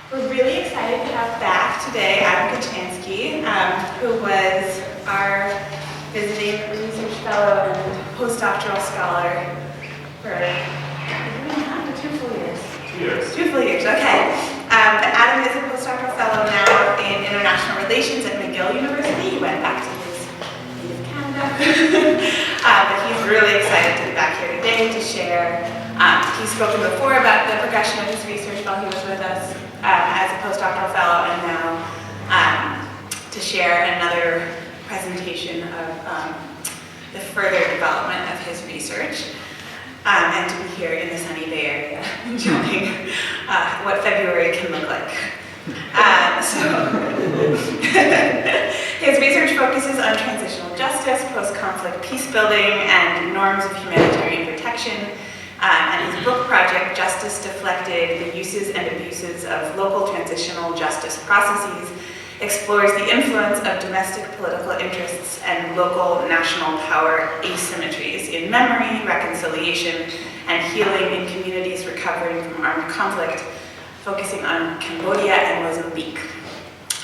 We're really excited to have back today Adam Kochanski, who was our visiting research fellow and postdoctoral scholar for a year and a half or 2 full years? 2 years. 2 full years, okay. But Adam is a postdoctoral fellow now in international relations at McGill University. He went back to his native Canada. But he's really excited to be back here today to share. He's spoken before about the progression of his research while he was with us as a postdoctoral fellow, and now to share another presentation of the further development of his research, and to be here in the sunny Bay Area enjoying what February can look like. His research focuses on transitional justice, post-conflict peace building, and norms of humanitarian protection. And his book project, Justice Deflected, The Uses and Abuses of Local Transitional Justice Processes, explores the influence of domestic political interests and local national power asymmetries in memory, reconciliation, and healing in communities recovering from armed conflict, focusing on Cambodia and Mozambique.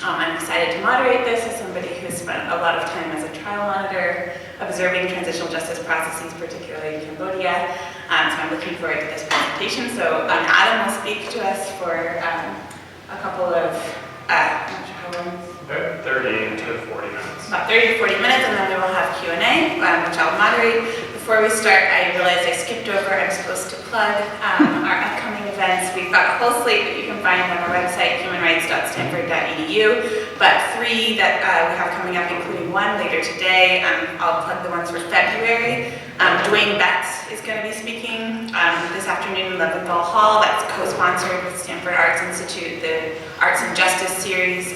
I'm excited to moderate this as somebody who's spent a lot of time as a trial monitor observing transitional justice processes, particularly in Cambodia. So I'm looking forward to this presentation. So Adam will speak to us for a couple of, I'm not sure how long. About 30 to 40 minutes. About 30 to 40 minutes, and then we will have Q&A, which I'll moderate. Before we start, I realized I skipped over, I'm supposed to plug our upcoming events. We've got a whole slate that you can find on our website, humanrights.stanford.edu, but 3 that we have coming up, including 1 later today. I'll plug the ones for February. Dwayne Betts is going to be speaking this afternoon in Leventhal Hall. That's co-sponsored with Stanford Arts Institute, the Arts and Justice series.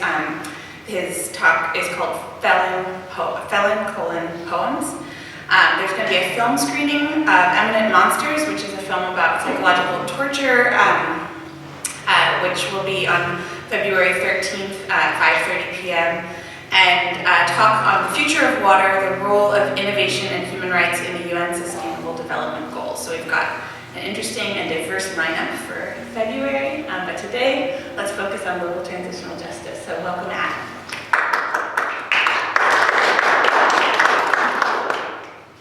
His talk is called Felon: Poems. There's going to be a film screening of Eminent Monsters, which is a film about psychological torture, which will be on February 13th at 5:30 p.m. And talk on the future of water, the role of innovation and human rights in the UN Sustainable Development Goals. So we've got an interesting and diverse lineup for February, but today let's focus on local transitional justice. So welcome, Adam.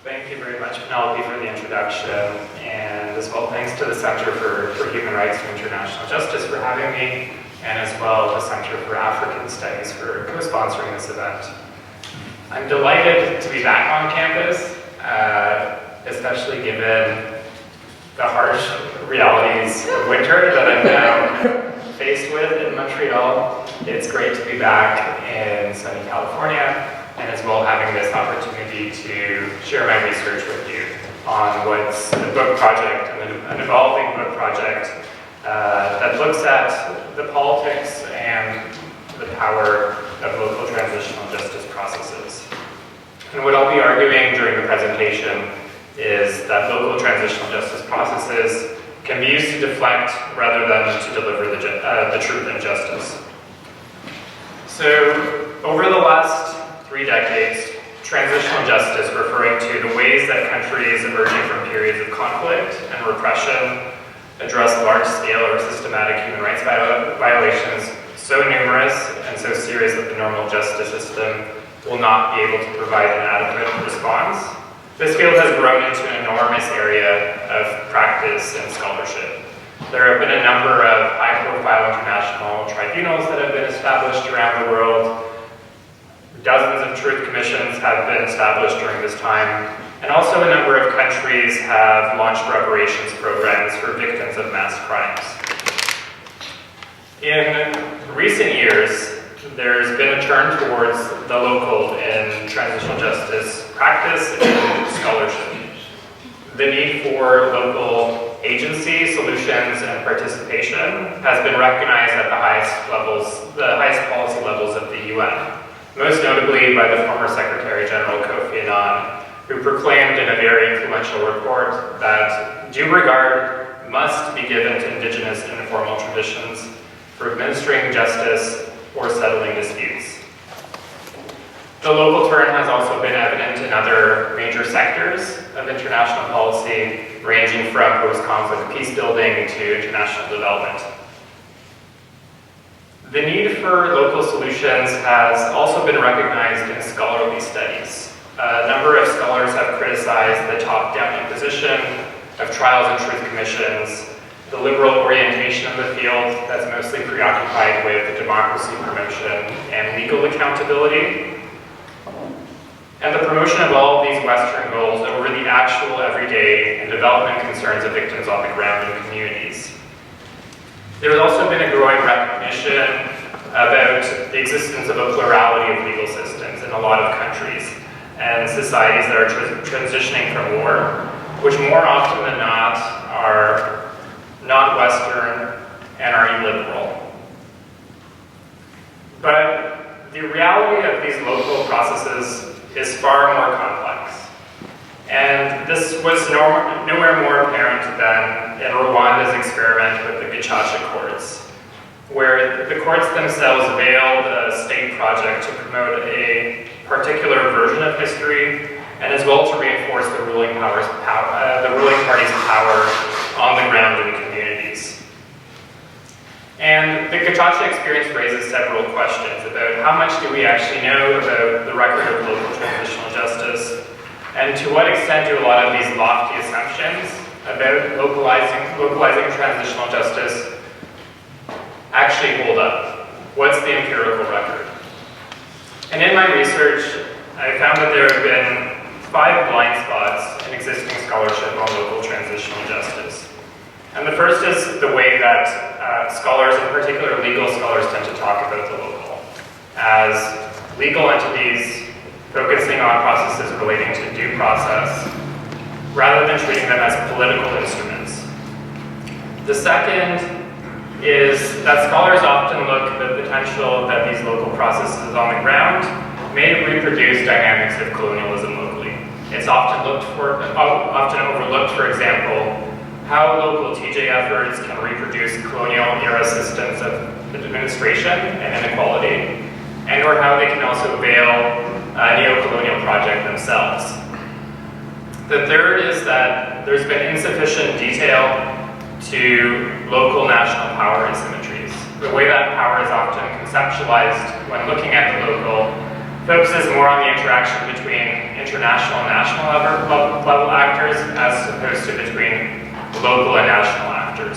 Thank you very much, Penelope, for the introduction, and as well thanks to the Center for Human Rights and International Justice for having me, and as well the Center for African Studies for co-sponsoring this event. I'm delighted to be back on campus, especially given the harsh realities of winter that I'm now faced with in Montreal. It's great to be back in sunny California, and as well having this opportunity to share my research with you on what's a book project, an evolving book project that looks at the politics and the power of local transitional justice processes. And what I'll be arguing during the presentation is that local transitional justice processes can be used to deflect rather than to deliver the truth and justice. So over the last 3 decades, transitional justice, referring to the ways that countries emerging from periods of conflict and repression address large-scale or systematic human rights violations so numerous and so serious that the normal justice system will not be able to provide an adequate response. This field has grown into an enormous area of practice and scholarship. There have been a number of high-profile international tribunals that have been established around the world. Dozens of truth commissions have been established during this time, and also a number of countries have launched reparations programs for victims of mass crimes. In recent years, there's been a turn towards the local in transitional justice practice and scholarship. The need for local agency, solutions, and participation has been recognized at the highest policy levels of the UN. Most notably by the former Secretary General Kofi Annan, who proclaimed in a very influential report that due regard must be given to indigenous and informal traditions for administering justice or settling disputes. The local turn has also been evident in other major sectors of international policy, ranging from post-conflict peace building to international development. The need for local solutions has also been recognized in scholarly studies. A number of scholars have criticized the top-down imposition of trials and truth commissions, the liberal orientation of the field that's mostly preoccupied with democracy promotion and legal accountability, and the promotion of all of these Western goals over the actual everyday and development concerns of victims on the ground in communities. There has also been a growing recognition about the existence of a plurality of legal systems in a lot of countries and societies that are transitioning from war, which more often than not are not Western and are illiberal. But the reality of these local processes is far more complex. And this was nowhere more apparent than in Rwanda's experiment with the Gacaca courts, where the courts themselves veiled a state project to promote a particular version of history, and as well to reinforce the ruling party's power on the ground in communities. And the Gacaca experience raises several questions about how much do we actually know about the record of local transitional justice, and to what extent do a lot of these lofty assumptions about localizing transitional justice actually hold up? What's the empirical record? And in my research, I found that there have been 5 blind spots in existing scholarship on local transitional justice. And the first is the way that scholars, in particular legal scholars, tend to talk about the local as legal entities focusing on processes relating to due process, rather than treating them as political instruments. The second is that scholars often look at the potential that these local processes on the ground may reproduce dynamics of colonialism locally. It's often overlooked, for example, how local TJ efforts can reproduce colonial-era systems of administration and inequality, and or how they can also veil a neo-colonial project themselves. The third is that there's been insufficient detail to local national power asymmetries. The way that power is often conceptualized when looking at the local focuses more on the interaction between international and national level actors as opposed to between local and national actors.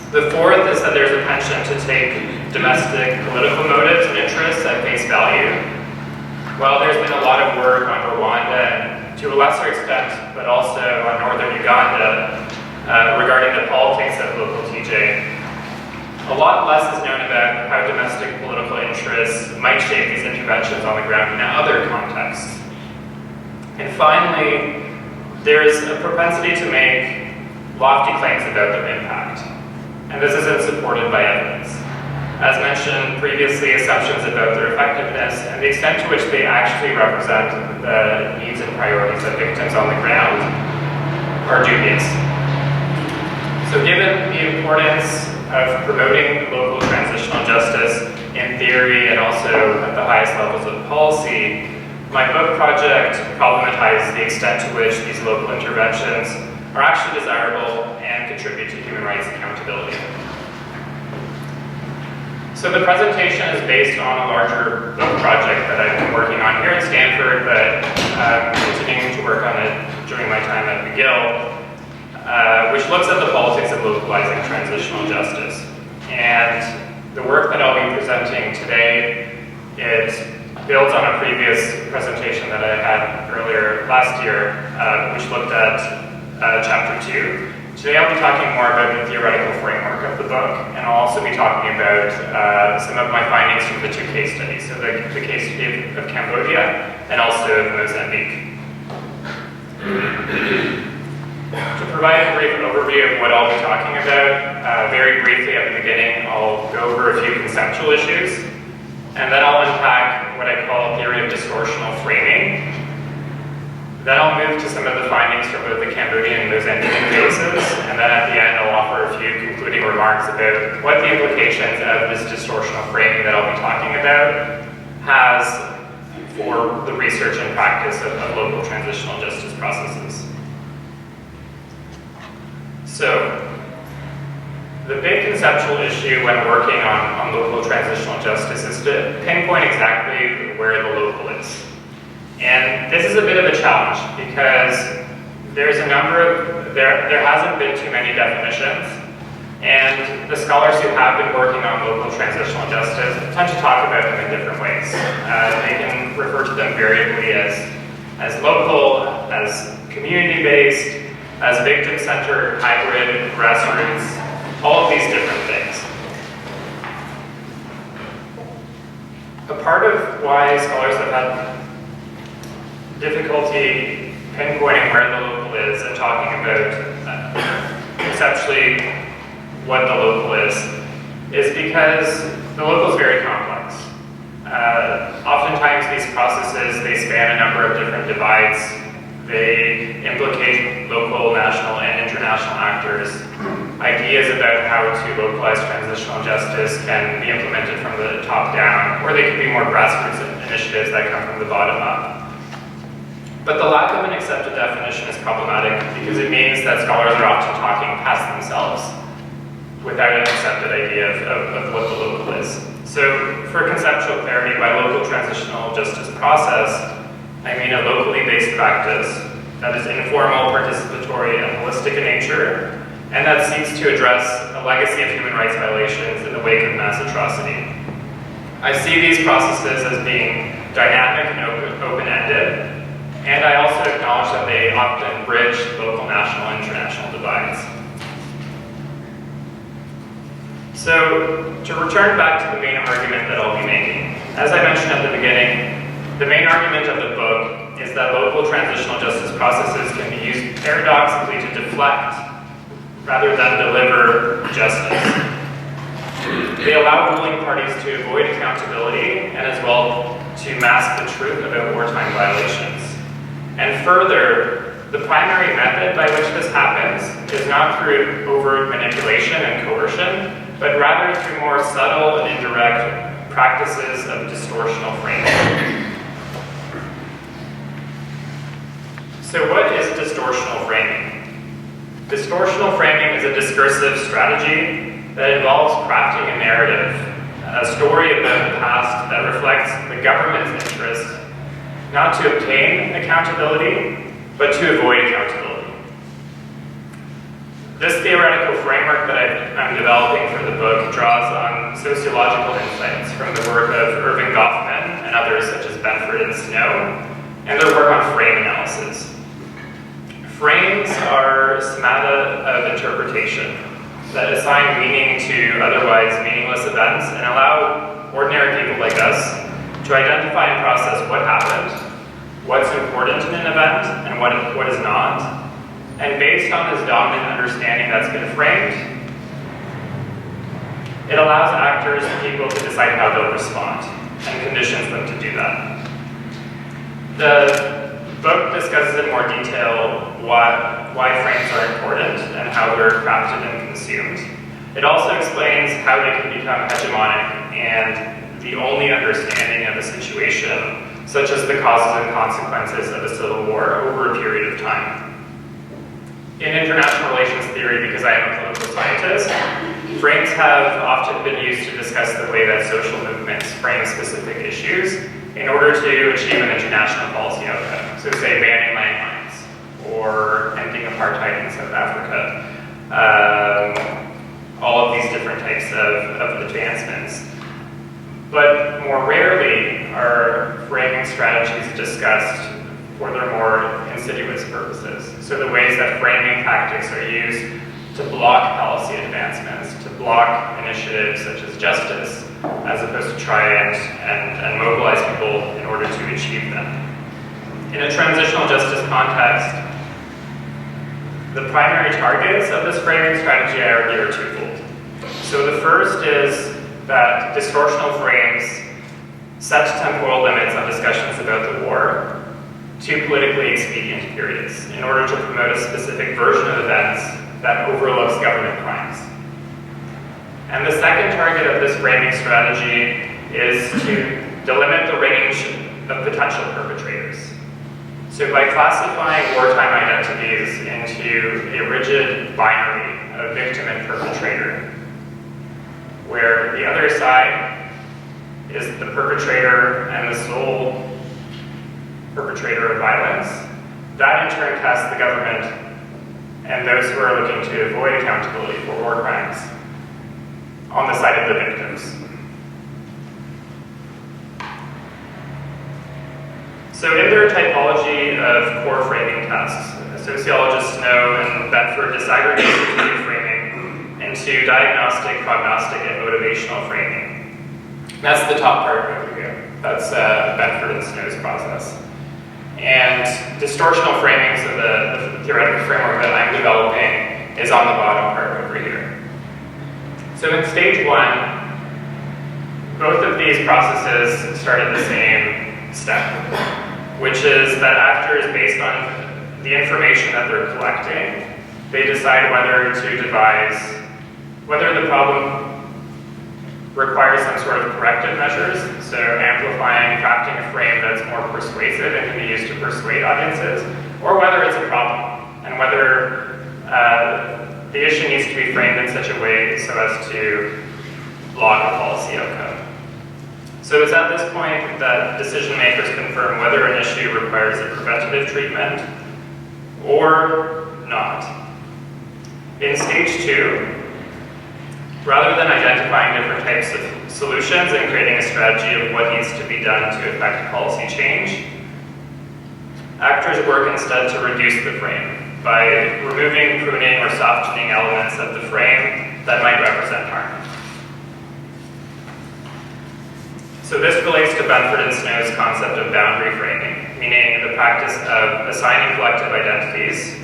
The fourth is that there's a penchant to take domestic political motives and interests at face value. While there's been a lot of work on Rwanda, and to a lesser extent, but also on northern Uganda, regarding the politics of local TJ, a lot less is known about how domestic political interests might shape these interventions on the ground in other contexts. And finally, there's a propensity to make lofty claims about their impact, and this isn't supported by evidence. As mentioned previously, assumptions about their effectiveness and the extent to which they actually represent the needs and priorities of victims on the ground are dubious. So given the importance of promoting local transitional justice in theory and also at the highest levels of policy, my book project problematized the extent to which these local interventions are actually desirable and contribute to human rights accountability. So the presentation is based on a larger book project that I've been working on here at Stanford, but continuing to work on it during my time at McGill, which looks at the politics of localizing transitional justice. And the work that I'll be presenting today, it builds on a previous presentation that I had earlier last year, which looked at Chapter 2. Today I'll be talking more about the theoretical framework of the book, and I'll also be talking about some of my findings from the 2 case studies, so the case study of Cambodia and also of Mozambique. To provide a brief overview of what I'll be talking about, very briefly at the beginning I'll go over a few conceptual issues, and then I'll unpack what I call a theory of distortional framing. Then I'll move to some of the findings from both the Cambodian and Mozambican cases, and then at the end I'll offer a few concluding remarks about what the implications of this distortional framing that I'll be talking about has for the research and practice of local transitional justice processes. So, the big conceptual issue when working on local transitional justice is to pinpoint exactly where the local is. And this is a bit of a challenge because there hasn't been too many definitions, and the scholars who have been working on local transitional justice tend to talk about them in different ways. They can refer to them variably as local, as community-based, as victim-centered, hybrid, grassroots, all of these different things. A part of why scholars have had difficulty pinpointing where the local is and talking about conceptually what the local is because the local is very complex. Oftentimes these processes, they span a number of different divides. They implicate local, national, and international actors. Ideas about how to localize transitional justice can be implemented from the top down, or they can be more grassroots initiatives that come from the bottom up. But the lack of an accepted definition is problematic because it means that scholars are often talking past themselves without an accepted idea of what the local is. So for conceptual clarity, by local transitional justice process, I mean a locally based practice that is informal, participatory, and holistic in nature, and that seeks to address a legacy of human rights violations in the wake of mass atrocity. I see these processes as being dynamic and open-ended, and I also acknowledge that they often bridge local, national, and international divides. So, to return back to the main argument that I'll be making, as I mentioned at the beginning, the main argument of the book is that local transitional justice processes can be used paradoxically to deflect rather than deliver justice. They allow ruling parties to avoid accountability and as well to mask the truth about wartime violations. And further, the primary method by which this happens is not through overt manipulation and coercion, but rather through more subtle and indirect practices of distortional framing. So what is distortional framing? Distortional framing is a discursive strategy that involves crafting a narrative, a story about the past that reflects the government's interest not to obtain accountability, but to avoid accountability. This theoretical framework that I'm developing for the book draws on sociological insights from the work of Irving Goffman and others such as Benford and Snow, and their work on frame analysis. Frames are schemata of interpretation that assign meaning to otherwise meaningless events and allow ordinary people like us to identify and process what happened, what's important in an event, and what is not. And based on this dominant understanding that's been framed, it allows actors and people to decide how they'll respond and conditions them to do that. The book discusses in more detail why frames are important and how they're crafted and consumed. It also explains how they can become hegemonic and the only understanding of a situation, such as the causes and consequences of a civil war over a period of time. In international relations theory, because I am a political scientist, frames have often been used to discuss the way that social movements frame specific issues in order to achieve an international policy outcome. So say banning landmines or ending apartheid in South Africa. All of these different types of advancements. But more rarely are framing strategies discussed for their more insidious purposes. So the ways that framing tactics are used to block policy advancements, to block initiatives such as justice, as opposed to try and mobilize people in order to achieve them. In a transitional justice context, the primary targets of this framing strategy, I argue, are twofold. So the first is that distortional frames set temporal limits on discussions about the war to politically expedient periods in order to promote a specific version of events that overlooks government crimes. And the second target of this framing strategy is to delimit the range of potential perpetrators. So by classifying wartime identities into a rigid binary of victim and perpetrator, where the other side is the perpetrator and the sole perpetrator of violence. That in turn casts the government and those who are looking to avoid accountability for war crimes on the side of the victims. So in their typology of core framing tests, sociologists Snow and Bedford disaggregate strategic framing into diagnostic, prognostic, and motivational framing. That's the top part over here. That's Bedford and Snow's process. And distortional framing, so the theoretical framework that I'm developing, is on the bottom part over here. So in stage one, both of these processes start at the same step, which is that actors, based on the information that they're collecting, they decide whether to devise, whether the problem requires some sort of corrective measures, so amplifying, crafting a frame that's more persuasive and can be used to persuade audiences, or whether it's a problem, and whether the issue needs to be framed in such a way so as to block a policy outcome. So it's at this point that decision makers confirm whether an issue requires a preventative treatment or not. In stage two, rather than identifying different types of solutions and creating a strategy of what needs to be done to effect policy change, actors work instead to reduce the frame by removing, pruning, or softening elements of the frame that might represent harm. So this relates to Bedford and Snow's concept of boundary framing, meaning the practice of assigning collective identities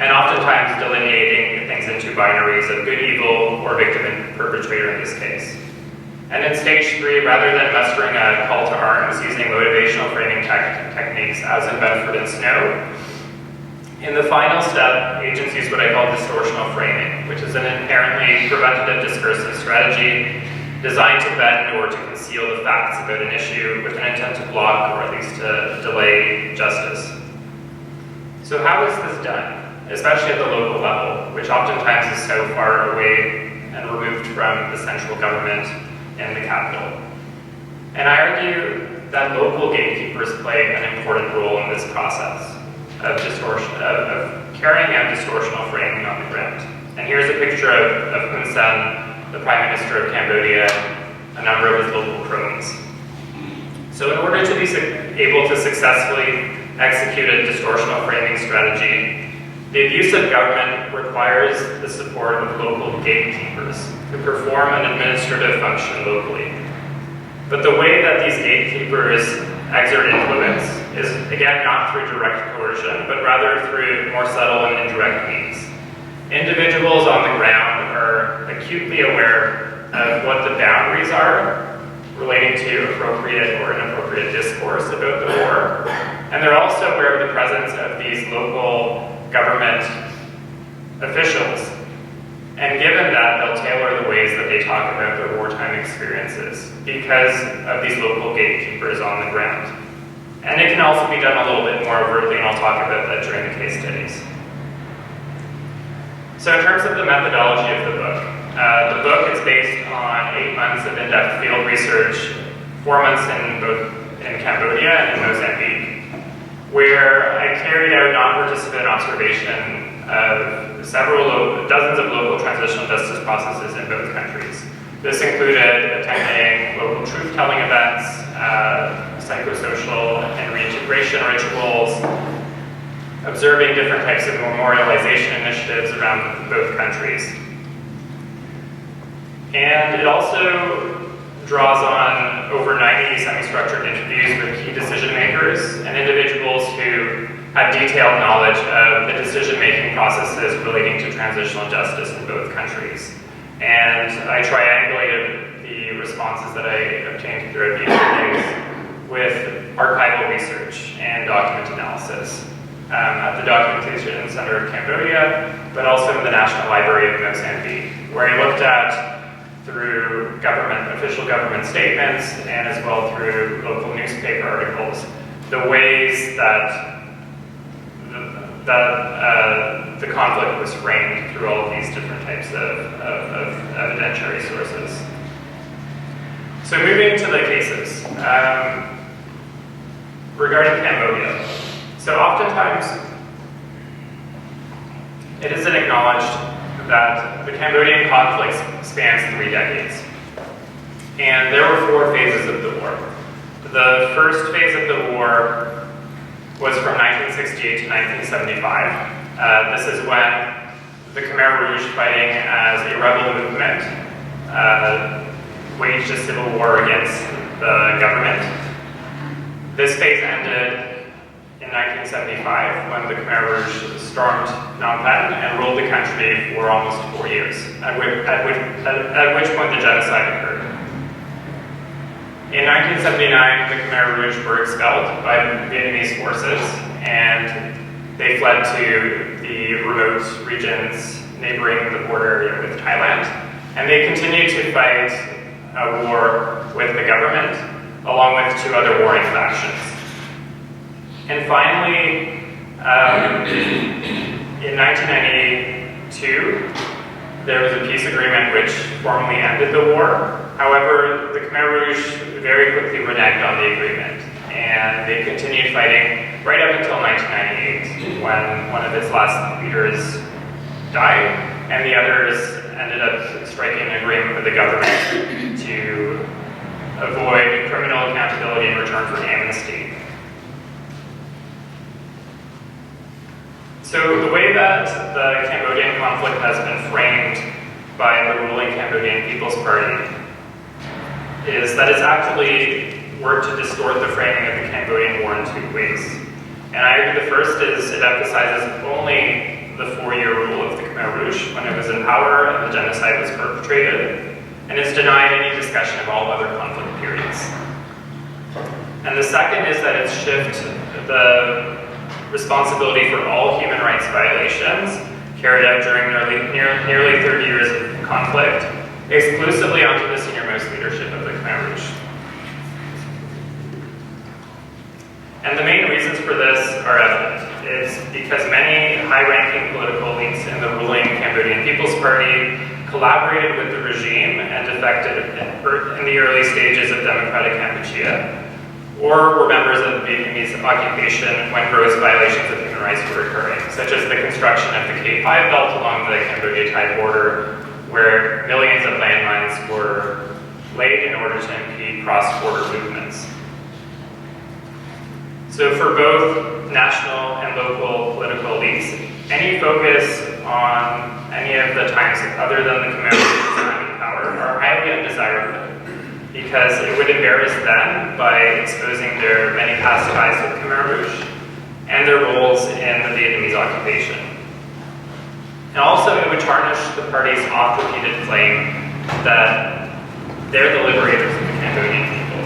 and oftentimes delineating things into binaries of good, evil, or victim and perpetrator in this case. And in stage three, rather than mustering a call to arms using motivational framing techniques as in Bedford and Snow, in the final step, agents use what I call distortional framing, which is an inherently preventative discursive strategy designed to bend or to conceal the facts about an issue with an intent to block or at least to delay justice. So how is this done, especially at the local level, which oftentimes is so far away and removed from the central government and the capital? And I argue that local gatekeepers play an important role in this process of carrying out distortional framing on the ground. And here's a picture of Hun Sen, the Prime Minister of Cambodia, and a number of his local cronies. So in order to be able to successfully execute a distortional framing strategy, the abuse of government requires the support of local gatekeepers who perform an administrative function locally. But the way that these gatekeepers exert influence is, again, not through direct coercion, but rather through more subtle and indirect means. Individuals on the ground are acutely aware of what the boundaries are relating to appropriate or inappropriate discourse about the war, and they're also aware of the presence of these local government officials. And given that, they'll tailor the ways that they talk about their wartime experiences because of these local gatekeepers on the ground. And it can also be done a little bit more overtly, and I'll talk about that during the case studies. So in terms of the methodology of the book is based on 8 months of in-depth field research, 4 months in Cambodia and in Mozambique, where I carried out non-participant observation of dozens of local transitional justice processes in both countries. This included attending local truth-telling events, psychosocial and reintegration rituals, observing different types of memorialization initiatives around both countries. And it also draws on over 90 semi-structured interviews with key decision makers and individuals who have detailed knowledge of the decision-making processes relating to transitional justice in both countries. And I triangulated the responses that I obtained throughout the interviews with archival research and document analysis at the Documentation Center of Cambodia, but also in the National Library of Mozambique, where I looked at, through official government statements and as well through local newspaper articles, the ways that that the conflict was framed through all of these different types of evidentiary sources. So moving to the cases. Regarding Cambodia. So oftentimes, it isn't acknowledged that the Cambodian conflict spans 3 decades. And there were 4 phases of the war. The first phase of the war was from 1968 to 1975. This is when the Khmer Rouge, fighting as a rebel movement, waged a civil war against the government. This phase ended in 1975 when the Khmer Rouge stormed Phnom Penh and ruled the country for almost 4 years, at which point the genocide occurred. In 1979, the Khmer Rouge were expelled by Vietnamese forces, and they fled to the remote regions neighboring the border area with Thailand, and they continued to fight a war with the government, along with 2 other warring factions. And finally, in 1992, there was a peace agreement which formally ended the war. However, the Khmer Rouge very quickly reneged on the agreement, and they continued fighting right up until 1998, when one of its last leaders died, and the others ended up striking an agreement with the government to avoid criminal accountability in return for amnesty. So the way that the Cambodian conflict has been framed by the ruling Cambodian People's Party is that it's actually worked to distort the framing of the Cambodian War in 2 ways. And I argue the first is it emphasizes only the 4-year rule of the Khmer Rouge when it was in power and the genocide was perpetrated, and it's denied any discussion of all other conflict periods. And the second is that it's shifted the responsibility for all human rights violations carried out during nearly 30 years of conflict exclusively onto the senior-most leadership of the Khmer Rouge. And the main reasons for this are evident. It's because many high-ranking political elites in the ruling Cambodian People's Party collaborated with the regime and defected in the early stages of democratic Kampuchea, or were members of the Vietnamese occupation when gross violations of human rights were occurring, such as the construction of the K5 belt along the Cambodia-Thai border, where millions of landmines were laid in order to impede cross-border movements. So for both national and local political elites, any focus on any of the times other than the Khmer Rouge's time in power are highly undesirable, because it would embarrass them by exposing their many past ties with Khmer Rouge and their roles in the Vietnamese occupation. And also it would tarnish the party's oft-repeated claim that they're the liberators of the Cambodian people.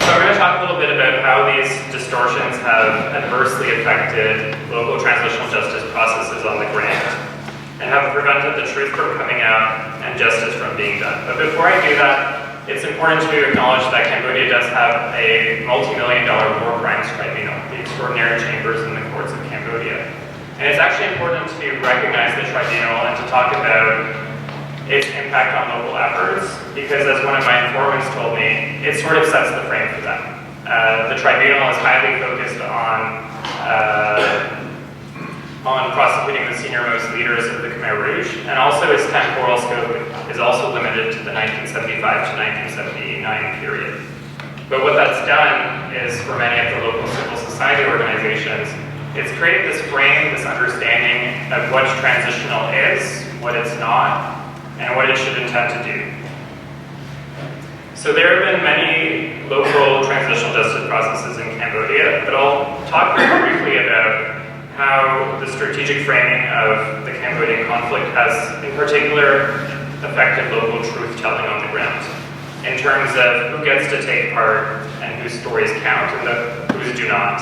So we're going to talk a little bit about how these distortions have adversely affected local transitional justice processes on the ground, and have prevented the truth from coming out and justice from being done. But before I do that, it's important to acknowledge that Cambodia does have a multi-million-dollar war crimes tribunal, the Extraordinary Chambers in the Courts of Cambodia. And it's actually important to recognize the tribunal and to talk about its impact on local efforts, because as one of my informants told me, it sort of sets the frame for them. The tribunal is highly focused on prosecuting the senior-most leaders of the Khmer Rouge, and also its temporal scope is also limited to the 1975 to 1979 period. But what that's done is, for many of the local civil society organizations, it's created this frame, this understanding of what transitional is, what it's not, and what it should intend to do. So there have been many local transitional justice processes in Cambodia, but I'll talk very briefly about how the strategic framing of the Cambodian conflict has, in particular, affected local truth-telling on the ground, in terms of who gets to take part and whose stories count and whose do not.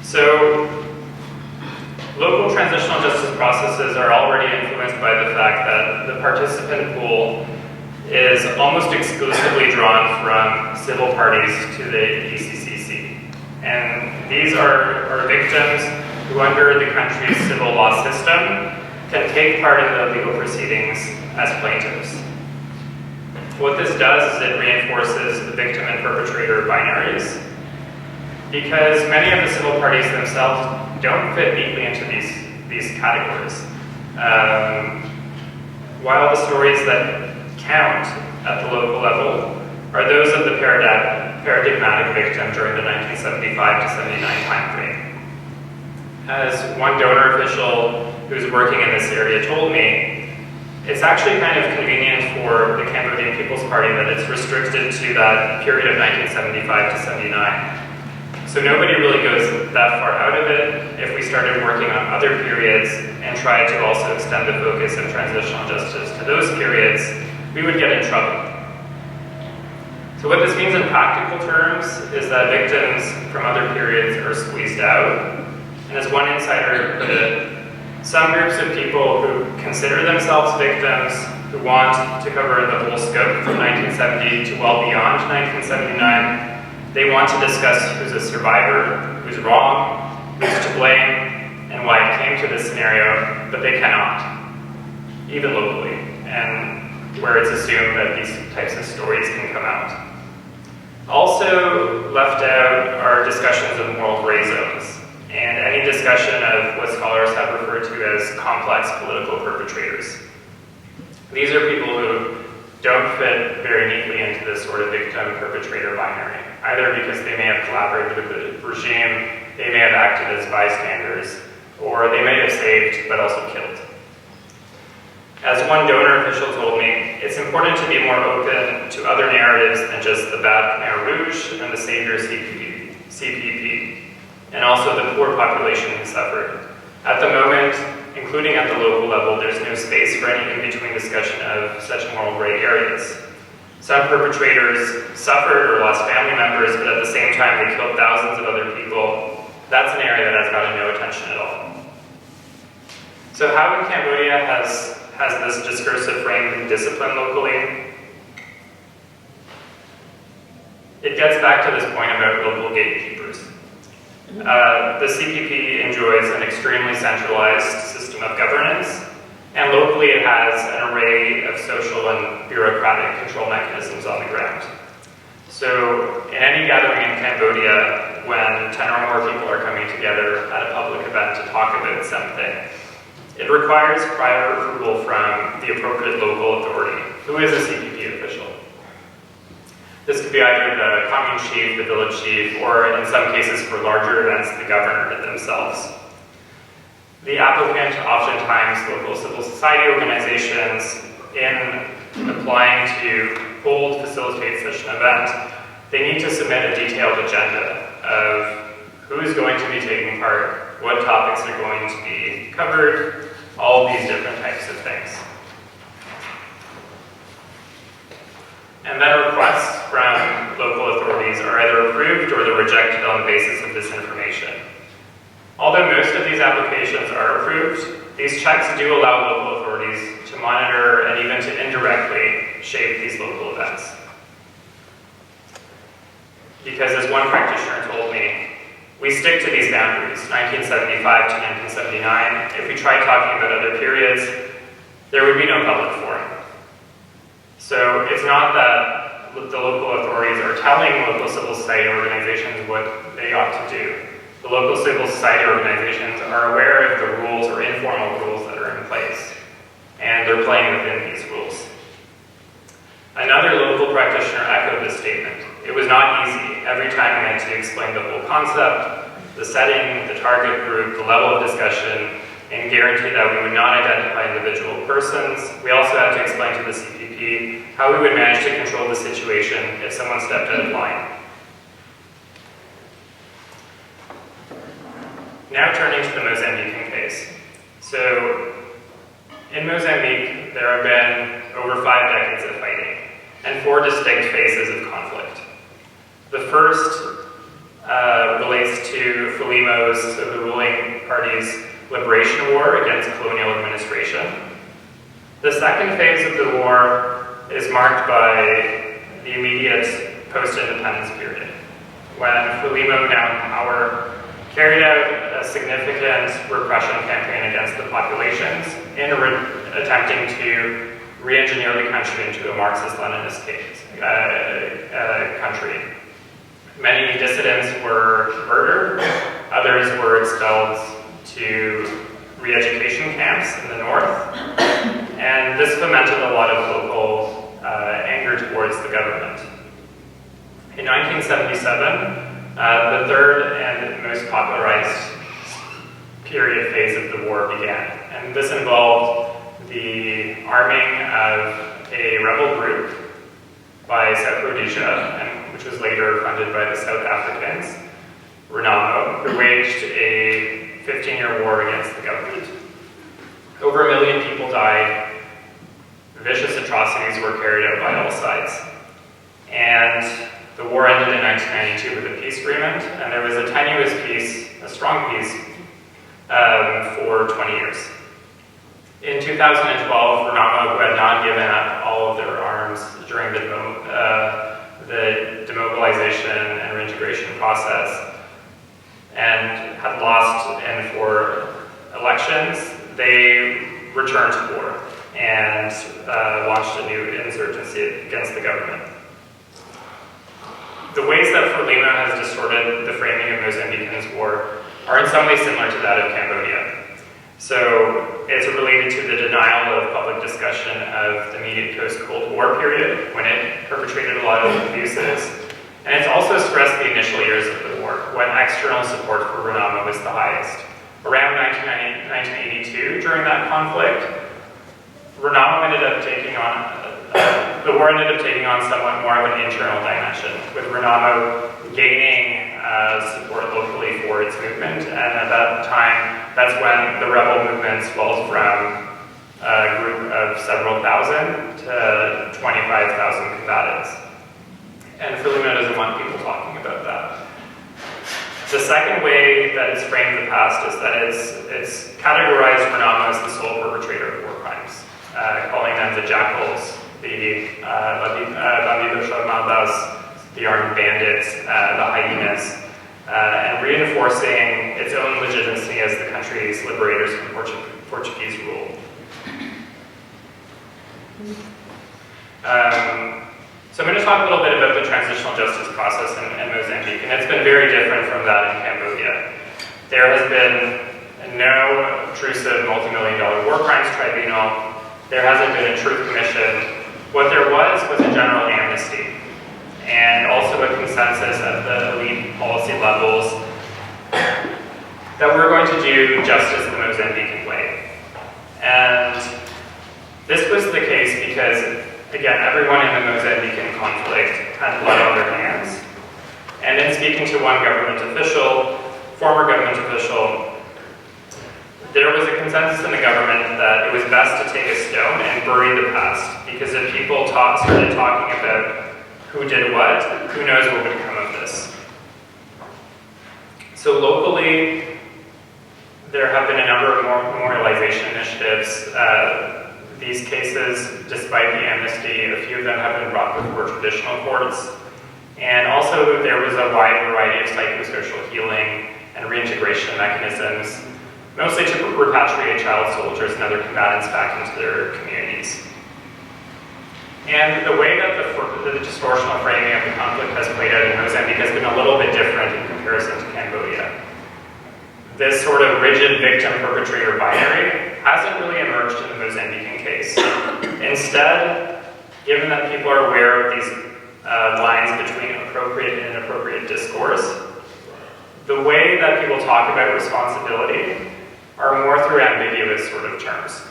So, local transitional justice processes are already influenced by the fact that the participant pool is almost exclusively drawn from civil parties to the ECCC. And These are victims who, under the country's civil law system, can take part in the legal proceedings as plaintiffs. What this does is it reinforces the victim and perpetrator binaries, because many of the civil parties themselves don't fit neatly into these categories. While the stories that count at the local level are those of the paradigmatic victim during the 1975 to 79 timeframe. As one donor official who's working in this area told me, it's actually kind of convenient for the Cambodian People's Party that it's restricted to that period of 1975 to 79. So nobody really goes that far out of it. If we started working on other periods and tried to also extend the focus of transitional justice to those periods, we would get in trouble. So what this means in practical terms is that victims from other periods are squeezed out. And as one insider put it, some groups of people who consider themselves victims, who want to cover the whole scope from 1970 to well beyond 1979, they want to discuss who's a survivor, who's wrong, who's to blame, and why it came to this scenario, but they cannot, even locally, and where it's assumed that these types of stories can come out. Also left out are discussions of moral gray zones, and any discussion of what scholars have referred to as complex political perpetrators. These are people who don't fit very neatly into this sort of victim-perpetrator binary, either because they may have collaborated with the regime, they may have acted as bystanders, or they may have saved but also killed. As one donor official told me, it's important to be more open to other narratives than just the bad Khmer Rouge and the savior CPP, and also the poor population who suffered. At the moment, including at the local level, there's no space for any in-between discussion of such moral gray areas. Some perpetrators suffered or lost family members, but at the same time they killed thousands of other people. That's an area that has gotten no attention at all. So how in Cambodia has this discursive frame been disciplined locally? It gets back to this point about local gatekeepers. The CPP enjoys an extremely centralized system of governance, and locally it has an array of social and bureaucratic control mechanisms on the ground. So in any gathering in Cambodia, when 10 or more people are coming together at a public event to talk about something, it requires prior approval from the appropriate local authority, who is a CPP official. This could be either the commune chief, the village chief, or in some cases for larger events, the governor themselves. The applicant, oftentimes local civil society organizations, in applying to hold, facilitate such an event, they need to submit a detailed agenda of who is going to be taking part, what topics are going to be covered, all these different types of things. And then requests from local authorities are either approved or they're rejected on the basis of this information. Although most of these applications are approved, these checks do allow local authorities to monitor and even to indirectly shape these local events. Because as one practitioner told me, we stick to these boundaries, 1975 to 1979. If we tried talking about other periods, there would be no public forum. So it's not that the local authorities are telling local civil society organizations what they ought to do. The local civil society organizations are aware of the rules or informal rules that are in place, and they're playing within these rules. Another local practitioner echoed this statement. It was not easy. Every time we had to explain the whole concept, the setting, the target group, the level of discussion, and guarantee that we would not identify individual persons. We also had to explain to the CPP how we would manage to control the situation if someone stepped out of line. Now turning to the Mozambican case. So, in Mozambique, there have been over 5 decades of fighting and 4 distinct phases of conflict. The first relates to Frelimo's, so the ruling party's liberation war against colonial administration. The second phase of the war is marked by the immediate post-independence period, when Frelimo, now in power, carried out a significant repression campaign against the populations in attempting to re-engineer the country into a Marxist-Leninist country. Many dissidents were murdered, others were expelled to re-education camps in the north, and this fomented a lot of local anger towards the government. In 1977, the third and most popularized period phase of the war began, and this involved the arming of a rebel group by South Rhodesia, which was later funded by the South Africans, Renamo, who waged a 15-year war against the government. Over 1 million people died, vicious atrocities were carried out by all sides, and the war ended in 1992 with a peace agreement, and there was a tenuous peace, a strong peace, for 20 years. In 2012, Renamo, who had not given up all of their arms during the demobilization and reintegration process, and had lost in 4 elections, they returned to war and launched a new insurgency against the government. The ways that Frelimo has distorted the framing of Mozambican's war are in some ways similar to that of Cambodia. So it's related to the denial of public discussion of the immediate post-Cold War period, when it perpetrated a lot of abuses. And it's also stressed the initial years of the war, when external support for Renamo was the highest. Around 1982, during that conflict, Renamo ended up taking on, the war ended up taking on somewhat more of an internal dimension, with Renamo gaining support locally for its movement, and at that time, that's when the rebel movement swelled from a group of several thousand to 25,000 combatants. And Frelimo doesn't want people talking about that. The second way that it's framed the past is that it's categorized Renamo as the sole perpetrator of war crimes, calling them the jackals, the bandidos armados, the armed bandits, the hyenas, and reinforcing its own legitimacy as the country's liberators from Portuguese rule. So I'm going to talk a little bit about the transitional justice process in Mozambique, and it's been very different from that in Cambodia. There has been no obtrusive multi-million-dollar war crimes tribunal. There hasn't been a truth commission. What there was a general amnesty, and also a consensus at the elite policy levels that we're going to do justice the Mozambican way. And this was the case because, again, everyone in the Mozambican conflict had blood on their hands. And in speaking to one government official, former government official, there was a consensus in the government that it was best to take a stone and bury the past, because if people started talking about who did what, who knows what would come of this. So locally, there have been a number of memorialization initiatives. These cases, despite the amnesty, a few of them have been brought before traditional courts. And also, there was a wide variety of psychosocial healing and reintegration mechanisms, mostly to repatriate child soldiers and other combatants back into their communities. And the way that the distortional framing of the conflict has played out in Mozambique has been a little bit different in comparison to Cambodia. This sort of rigid victim-perpetrator binary hasn't really emerged in the Mozambican case. Instead, given that people are aware of these lines between appropriate and inappropriate discourse, the way that people talk about responsibility are more through ambiguous sort of terms.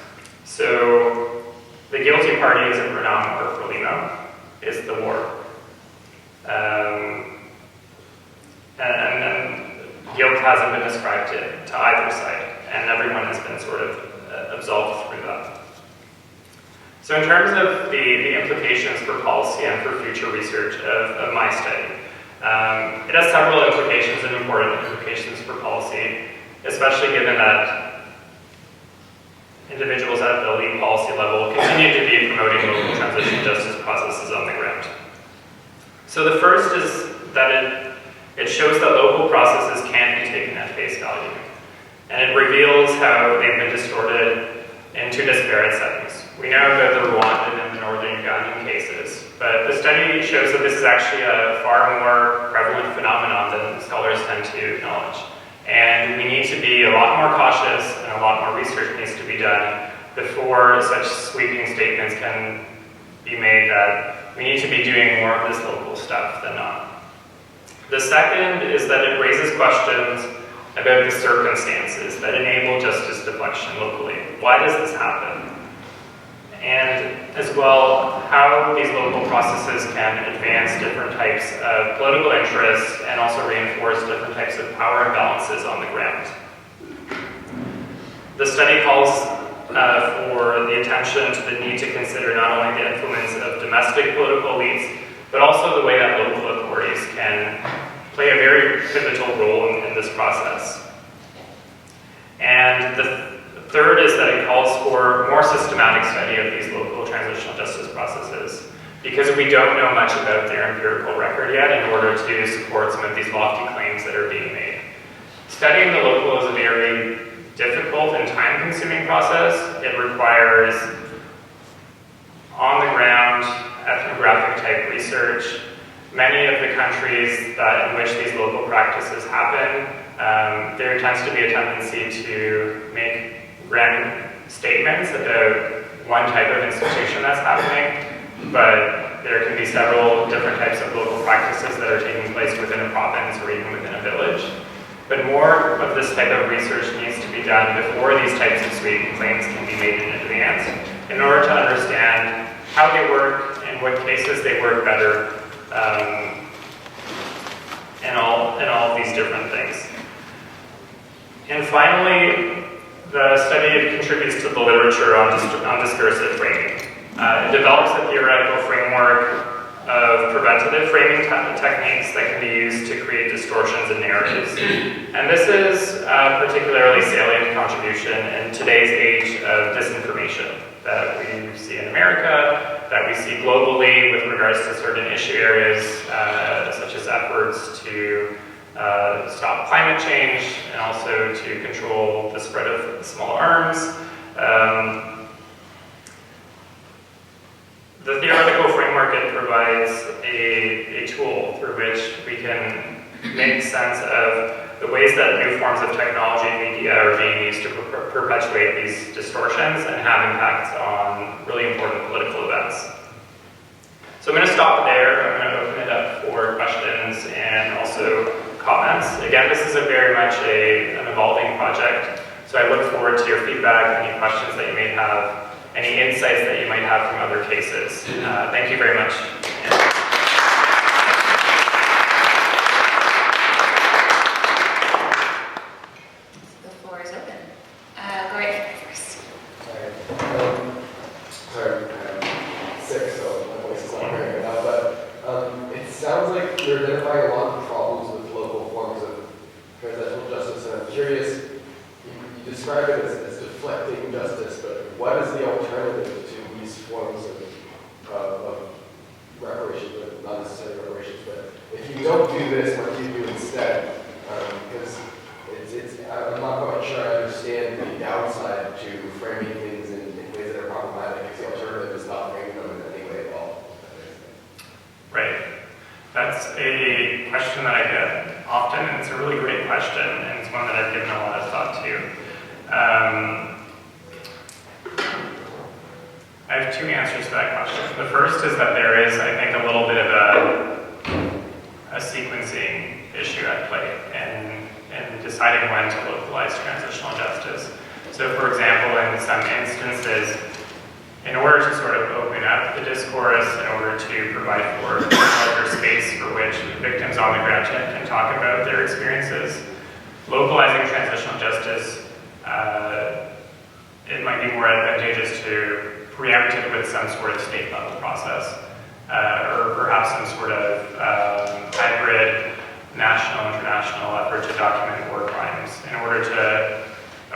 So, the guilty party isn't Renamo or Frelimo, it's the war. And guilt hasn't been ascribed to either side, and everyone has been sort of absolved through that. So in terms of the implications for policy and for future research of my study, it has several implications and important implications for policy, especially given that individuals at the elite policy level continue to be promoting local transitional justice processes on the ground. So the first is that It shows that local processes can be taken at face value, and it reveals how they've been distorted into disparate settings. We know about the Rwandan and the Northern Ugandan cases, but the study shows that this is actually a far more prevalent phenomenon than scholars tend to acknowledge. And we need to be a lot more cautious, and a lot more research needs to be done before such sweeping statements can be made that we need to be doing more of this local stuff than not. The second is that it raises questions about the circumstances that enable justice deflection locally. Why does this happen? And as well, how these local processes can advance different types of political interests and also reinforce different types of power imbalances on the ground. The study calls for the attention to the need to consider not only the influence of domestic political elites, but also the way that local authorities can play a very pivotal role in this process. And the third is that it calls for more systematic study of these local transitional justice processes, because we don't know much about their empirical record yet in order to support some of these lofty claims that are being made. Studying the local is a very difficult and time-consuming process. It requires on-the-ground ethnographic type research. Many of the countries in which these local practices happen, there tends to be a tendency to make grand statements about one type of institution that's happening, but there can be several different types of local practices that are taking place within a province or even within a village. But more of this type of research needs to be done before these types of sweeping claims can be made in advance, in order to understand how they work, in what cases they work better, and all of these different things. And finally, the study contributes to the literature on discursive framing. It develops a theoretical framework of preventative framing techniques that can be used to create distortions in narratives. And this is a particularly salient contribution in today's age of disinformation that we see in America, that we see globally with regards to certain issue areas, such as efforts to stop climate change and also to control the spread of small arms. The theoretical framework, it provides a tool through which we can make sense of the ways that new forms of technology and media are being used to perpetuate these distortions and have impacts on really important political events. So I'm going to stop there. I'm going to open it up for questions and also comments. Again, this is very much an evolving project, so I look forward to your feedback, any questions that you may have, any insights that you might have from other cases. Thank you very much. The floor is open. Go right first. Sorry, I'm sick, so my voice is not very right now, but it sounds like you're identifying a lot of problems with local forms of transitional justice, and I'm curious, you describe it as deflecting justice, but what is the alternative to these forms of reparations, but not necessarily reparations, but if you don't do this, what do you do instead? Because I'm not quite sure I understand the downside to framing things in ways that are problematic if the alternative is not framing them in any way at all. Right. That's a question that I get often, and it's a really great question, and it's one that I've given a lot of thought to. I have two answers to that question. The first is that there is, I think, a little bit of a sequencing issue at play in deciding when to localize transitional justice. So, for example, in some instances, in order to sort of open up the discourse, in order to provide for a larger space for which victims on the ground can talk about their experiences, localizing transitional justice, it might be more advantageous to preempt it with some sort of state-level process, or perhaps some sort of hybrid national, international effort to document war crimes in order to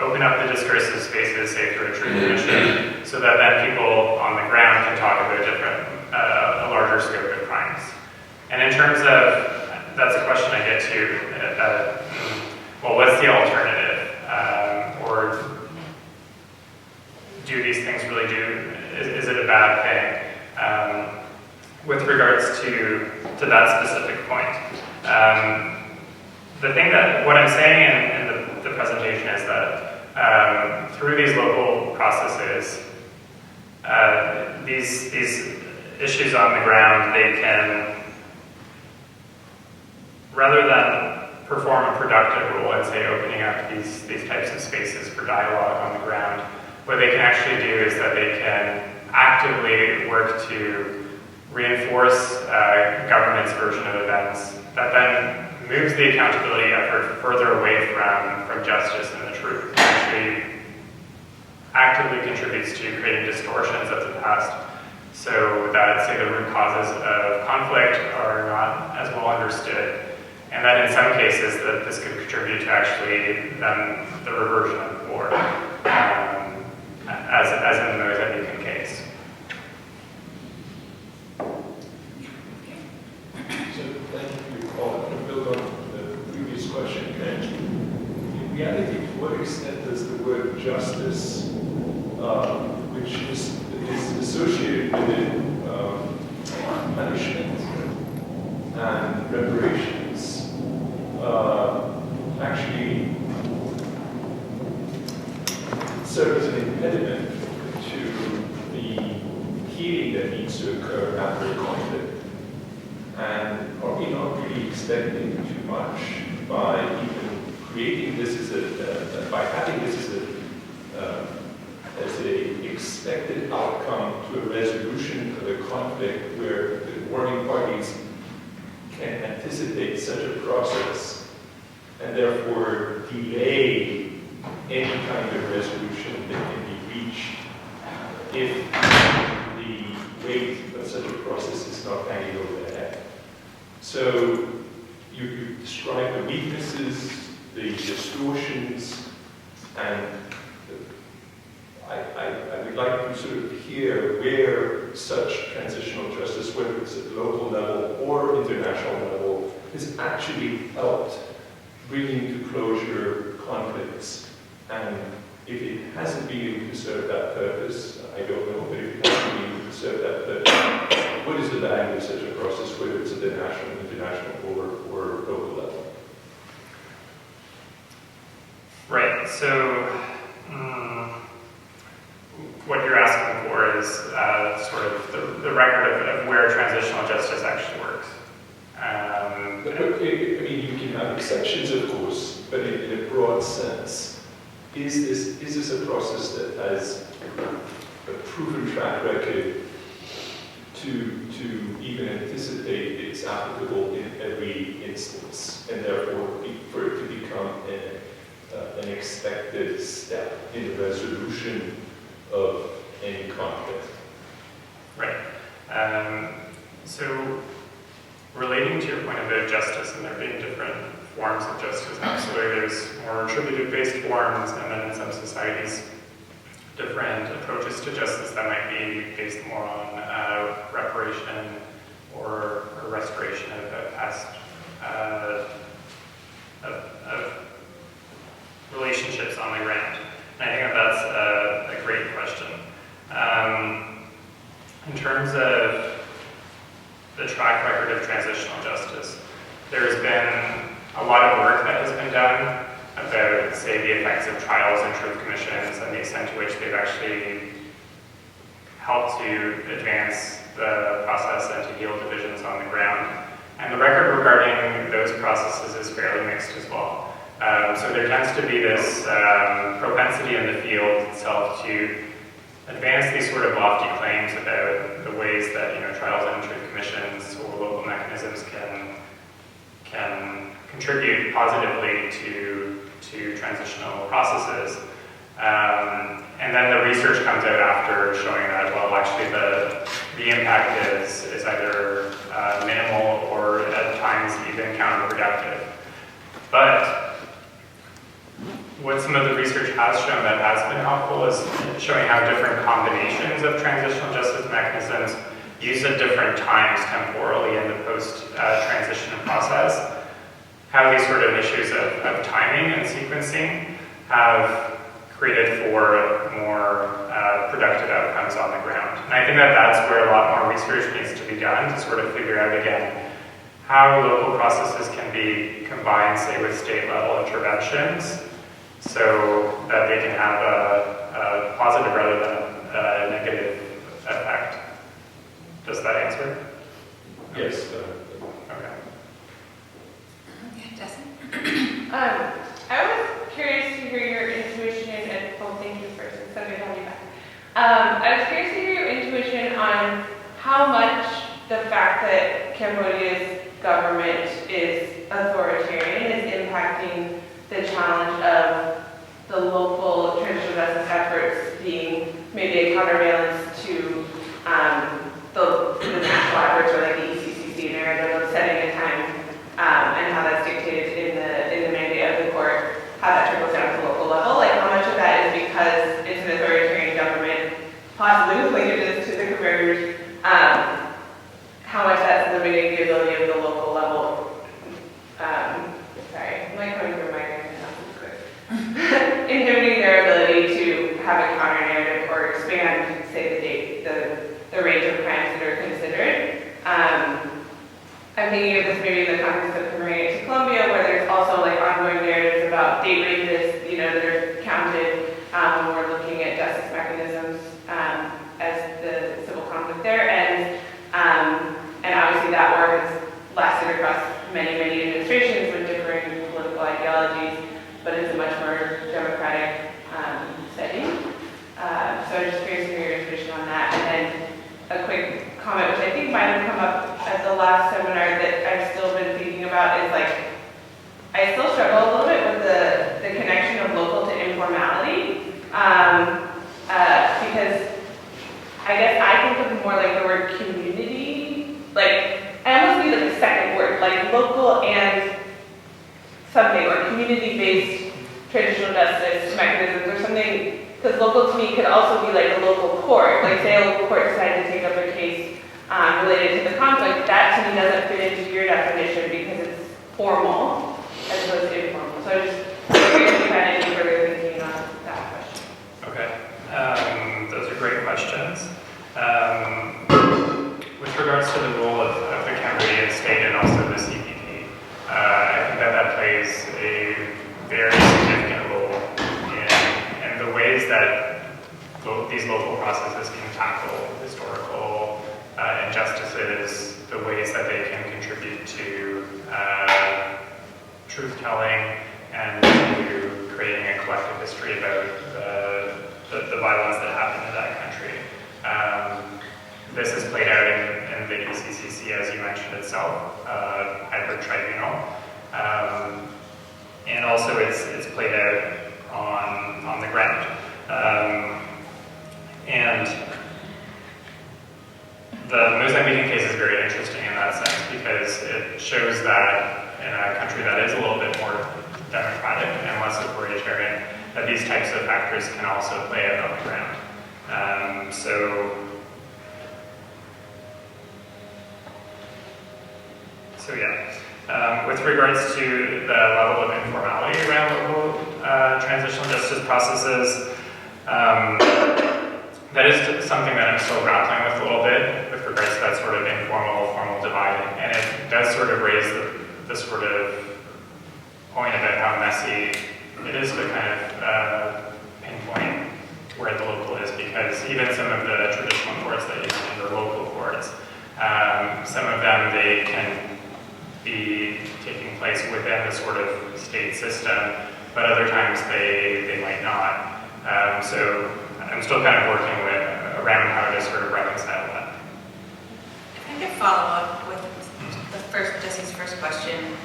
open up the discursive spaces, say through a truth commission, so that then people on the ground can talk about a larger scope of crimes. And in terms of that's a question I get to. Well, what's the alternative? Or do these things really do? Is it a bad thing? With regards to that specific point, what I'm saying in the presentation is that through these local processes, these issues on the ground, they can, rather than perform a productive role in, say, opening up these types of spaces for dialogue on the ground, what they can actually do is that they can actively work to reinforce government's version of events that then moves the accountability effort further away from justice and the truth. It actually actively contributes to creating distortions of the past, so that, say, the root causes of conflict are not as well understood, and that in some cases that this could contribute to actually then the reversion of war, as in the Mozambican case. So thank you for your call. I'm going to build on the previous question. And in reality, to what extent does the word justice, which is associated with it, punishment and reparations, actually serve as an impediment to the healing that needs to occur after a conflict? And are we not really expecting too much by even creating this by having this as a expected outcome to a resolution of a conflict where the warring parties can anticipate such a process and therefore delay any kind of resolution that can be reached if the weight of such a process is not hanging over the head? So you describe the weaknesses, the distortions, and I would like to sort of hear where such transitional justice, whether it's at local level or international level, has actually helped bringing to closure conflicts. And if it hasn't been able to serve that purpose, I don't know, but if it hasn't been able to serve that purpose, what is the value of such a process, whether it's at the national, international, or local level? Right, so what you're asking for is sort of the record of where transitional justice actually works. I mean, you can have exceptions, of course, but in a broad sense, is this a process that has a proven track record to even anticipate it's applicable in every instance, and therefore for it to become an expected step in the resolution of any conflict? Right. So relating to your point about justice and there being different forms of justice, absolutely there's more retributive-based forms, and then in some societies different approaches to justice that might be based more on reparation or restoration of past of relationships on the ground. And I think that's a great question. In terms of the track record of transitional justice, there's been a lot of work that has been done about, say, the effects of trials and truth commissions and the extent to which they've actually helped to advance the process and to heal divisions on the ground. And the record regarding those processes is fairly mixed as well. So there tends to be this propensity in the field itself to advance these sort of lofty claims about the ways that trials and truth commissions or local mechanisms can contribute positively to transitional processes. And then the research comes out after showing that, well, actually the impact is either minimal or at times even counterproductive. But what some of the research has shown that has been helpful is showing how different combinations of transitional justice mechanisms used at different times temporally in the post-transition process, how these sort of issues of timing and sequencing have created for more productive outcomes on the ground. And I think that that's where a lot more research needs to be done to sort of figure out, again, how local processes can be combined, say, with state-level interventions so that they can have a positive rather than a negative effect. Does that answer? Yes. Okay. Yeah, Justin? I was curious to hear your intuition, and well, thank you first, it's so good to have you back. I was curious to hear your intuition on how much the fact that Cambodia's government is authoritarian is impacting the challenge of the local transitional justice efforts being maybe a counterbalance to the national efforts, or like the ECCC narrative of setting a time, and how that's dictated in the mandate of the court, how that trickles down to the local level. Like, how much of that is because it's an authoritarian government, possibly with linkages to the Perpetrators, how much that's limiting the ability of the local level. Sorry, I'm like going through my quick. Inhibiting their ability to have a counter narrative or expand, say, the range of crimes that are considered. I'm thinking of this maybe in the context of comparing it to Colombia, where there's also like ongoing narratives about date rapists, that are counted when we're looking at justice mechanisms as the civil conflict there ends. And obviously that work has lasted across many, many administrations with differing political ideologies, but it's a much more democratic setting. So I'm just curious to hear your intuition on that. And then a quick comment, which I think might have come up at the last seminar that I've still been thinking about, is like, I still struggle a little bit with the connection of local to informality, because I guess I think of more like the word community, like, I almost need like a second word, like local and something, or community-based transitional justice mechanisms or something, because local to me could also be like a local court, like say a local court decided to take up a case related to the conflict. That to me doesn't fit into your definition because it's formal as opposed to informal. So I just curious if you had any further thinking on that question. Okay. Those are great questions. With regards to the role of the Cambodian state and also the CPP, I think that plays a very significant role in the ways that these local processes can tackle historical injustices, the ways that they can contribute to truth-telling and to creating a collective history about the violence that happened in that country. This is played out in the ECCC, as you mentioned itself, hybrid tribunal. And also it's played out on the ground. And the Mozambican case is very interesting in that sense because it shows that in a country that is a little bit more democratic and less authoritarian, that these types of factors can also play out on the ground. So yeah, with regards to the level of informality around local transitional justice processes, that is something that I'm still grappling with a little bit with regards to that sort of informal-formal divide, and it does sort of raise the sort of point about how messy it is to kind of pinpoint where the local is, because even some of the traditional courts that you mentioned are local courts. Some of them, they can be taking place within the sort of state system, but other times they might not. So I'm still kind of working around how to sort of reconcile that. I think a follow-up with Jesse's first question.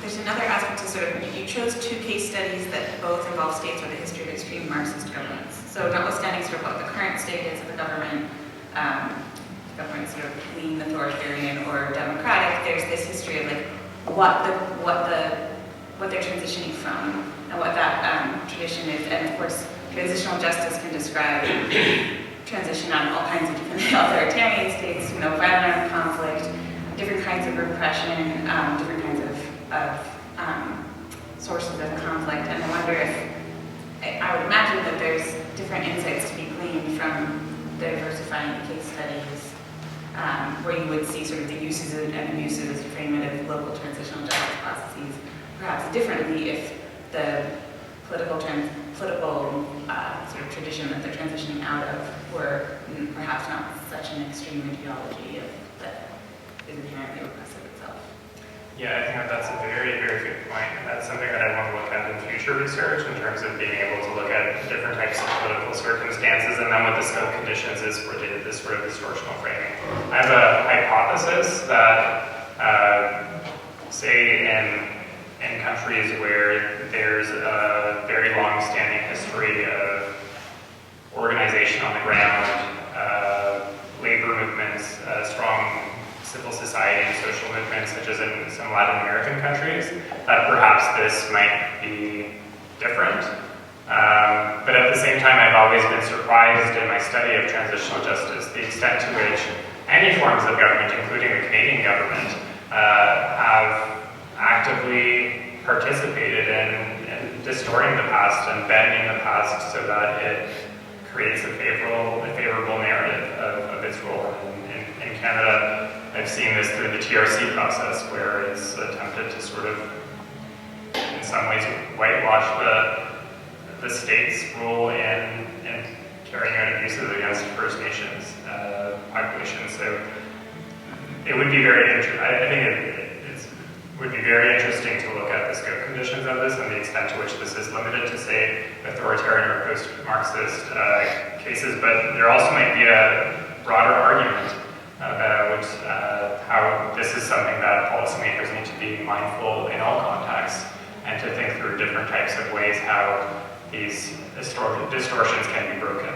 There's another aspect to sort of, you chose two case studies that both involve states with a history of extreme Marxist governments. So notwithstanding sort of what the current state is of the government, sort of lean authoritarian or democratic, there's this history of like what they're transitioning from and what that tradition is. And of course, transitional justice can describe transition on all kinds of different authoritarian states, violent armed conflict, different kinds of repression, different kinds of sources of conflict. And I wonder if, I would imagine that there's different insights to be gleaned from diversifying case studies, where you would see sort of the uses and abuses, as you frame it, of local transitional justice processes, perhaps differently if the political sort of tradition that they're transitioning out of were perhaps not such an extreme ideology that is inherently repressive itself. Yeah, I think that's a very, very good point, and that's something that I want to look at in future research in terms of being able to look at different types of political circumstances and then what the scope conditions is for this sort of distortional framing. I have a hypothesis that, say, in countries where there's a very long-standing history of organization on the ground, labor movements, strong civil society and social movements, such as in some Latin American countries, that perhaps this might be different. But at the same time, I've always been surprised in my study of transitional justice, the extent to which any forms of government, including the Canadian government, have actively participated in distorting the past and bending the past so that it creates a favorable narrative of its role. In Canada, I've seen this through the TRC process, where it's attempted to sort of, in some ways, whitewash the state's role in carrying out abuses against First Nations populations. So it would be very interesting. I think it would be very interesting to look at the scope conditions of this and the extent to which this is limited to, say, authoritarian or post-Marxist cases. But there also might be a broader argument about how this is something that policymakers need to be mindful in all contexts and to think through different types of ways how these distortions can be broken.